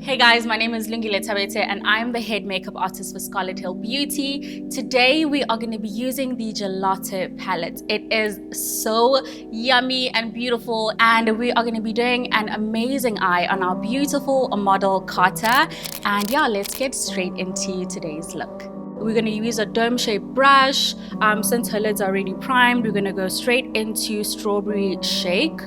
Hey guys, my name is Gelato and I'm the head makeup artist for Scarlet Hill Beauty. Today we are going to be using the Gelato palette. It is so yummy and beautiful, and we are going to be doing an amazing eye on our beautiful model Carter. And yeah, let's get straight into today's look. We're going to use a dome-shaped brush. Since her lids are already primed, we're going to go straight into Strawberry Shake.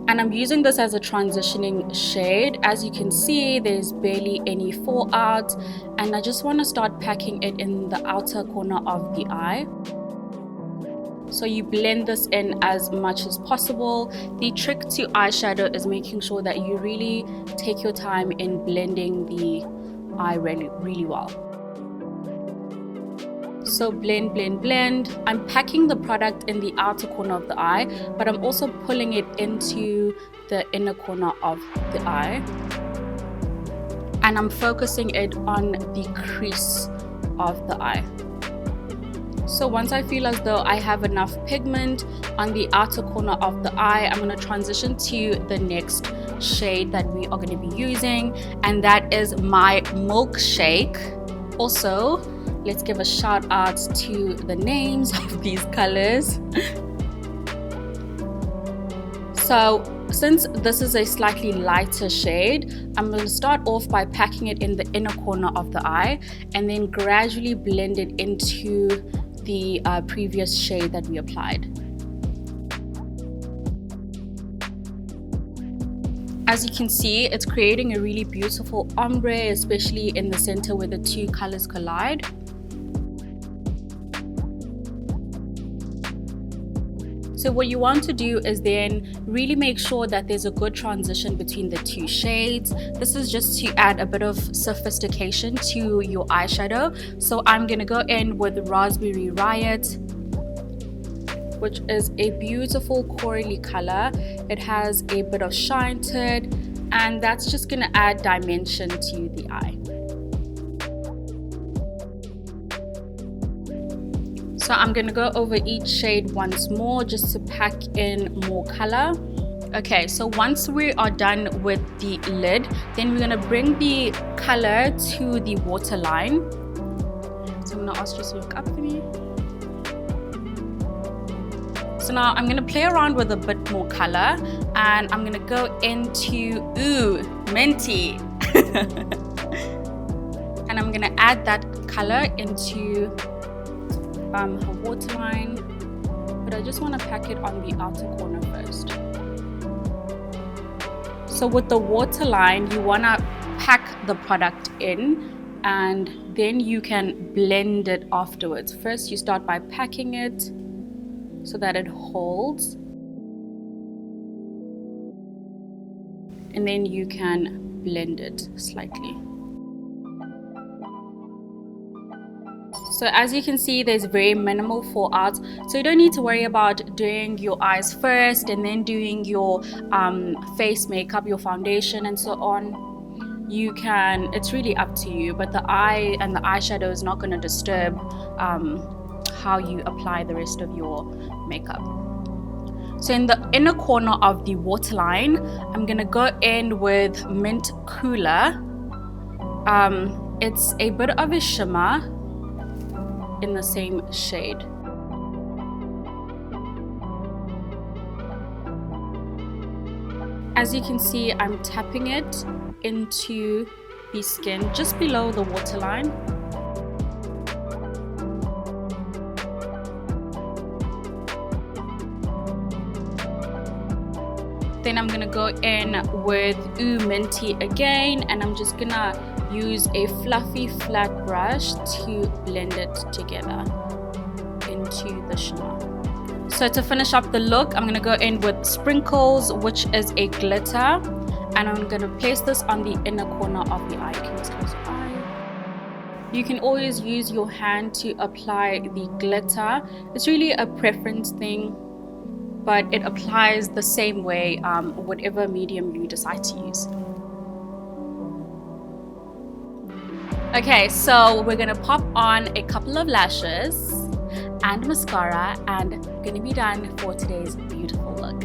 And I'm using this as a transitioning shade. As you can see, there's barely any fallout, and I just want to start packing it in the outer corner of the eye. So you blend this in as much as possible. The trick to eyeshadow is making sure that you really take your time in blending the eye really well. So blend, blend, blend. I'm packing the product in the outer corner of the eye, but I'm also pulling it into the inner corner of the eye. And I'm focusing it on the crease of the eye. So once I feel as though I have enough pigment on the outer corner of the eye, I'm going to transition to the next shade that we are going to be using, and that is my Milkshake. Also, let's give a shout out to the names of these colors. So since this is a slightly lighter shade, I'm going to start off by packing it in the inner corner of the eye and then gradually blend it into the previous shade that we applied. As you can see, it's creating a really beautiful ombre, especially in the center where the two colors collide. So what you want to do is then really make sure that there's a good transition between the two shades. This is just to add a bit of sophistication to your eyeshadow. So I'm going to go in with Raspberry Riot, which is a beautiful corally color. It has a bit of shine to it, and that's just going to add dimension to the eye. So I'm going to go over each shade once more just to pack in more color. Okay, so once we are done with the lid, then we're going to bring the color to the waterline. So I'm going to ask you to look up for me. So now I'm going to play around with a bit more color, and I'm going to go into Minty. And I'm going to add that color into her waterline, but I just want to pack it on the outer corner first. So with the waterline, you want to pack the product in, and then you can blend it afterwards. First, you start by packing it so that it holds, and then you can blend it slightly. So as you can see, there's very minimal fallout, so you don't need to worry about doing your eyes first and then doing your face makeup, your foundation and so on. You can, it's really up to you, but the eye and the eyeshadow is not going to disturb how you apply the rest of your makeup. So in the inner corner of the waterline, I'm going to go in with Mint Cooler. It's a bit of a shimmer in the same shade. As you can see, I'm tapping it into the skin just below the waterline. Then I'm gonna go in with Minty again, and I'm just gonna use a fluffy flat brush to blend it together into the shimmer. So to finish up the look, I'm gonna go in with Sprinkles, which is a glitter, and I'm gonna place this on the inner corner of the eye. Can you close your eye? You can always use your hand to apply the glitter. It's really a preference thing, but it applies the same way whatever medium you decide to use. Okay, so we're gonna pop on a couple of lashes and mascara, and gonna be done for today's beautiful look.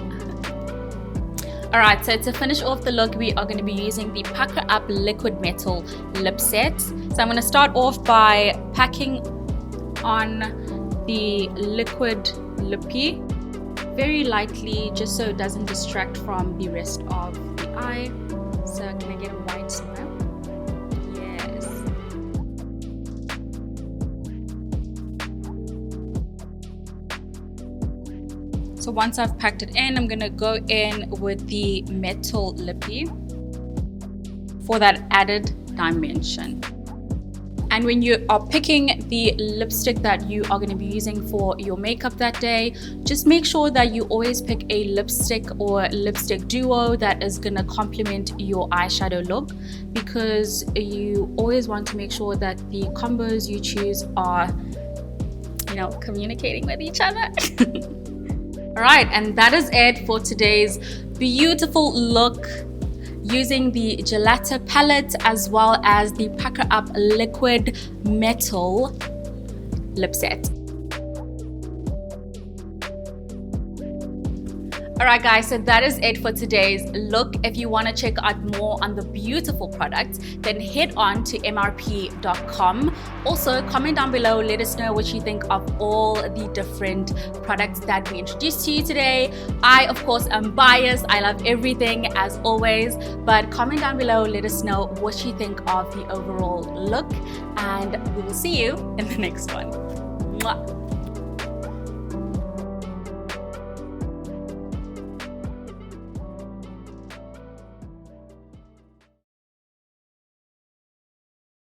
Alright, so to finish off the look, we are going to be using the Pucker Up Liquid Metal Lip Set. So I'm going to start off by packing on the liquid lippy very lightly, just so it doesn't distract from the rest of the eye. So I'm going to get a white smile. Yes. So once I've packed it in, I'm going to go in with the metal lippy for that added dimension. And when you are picking the lipstick that you are going to be using for your makeup that day, just make sure that you always pick a lipstick or lipstick duo that is going to complement your eyeshadow look, because you always want to make sure that the combos you choose are, you know, communicating with each other. Alright, and that is it for today's beautiful look using the Gelato palette as well as the Pucker Up Liquid Metal Lip Set. Alright guys, so that is it for today's look. If you want to check out more on the beautiful products, then head on to mrp.com. Also, comment down below, let us know what you think of all the different products that we introduced to you today. I, of course, am biased. I love everything as always, but comment down below, let us know what you think of the overall look, and we will see you in the next one. Mwah.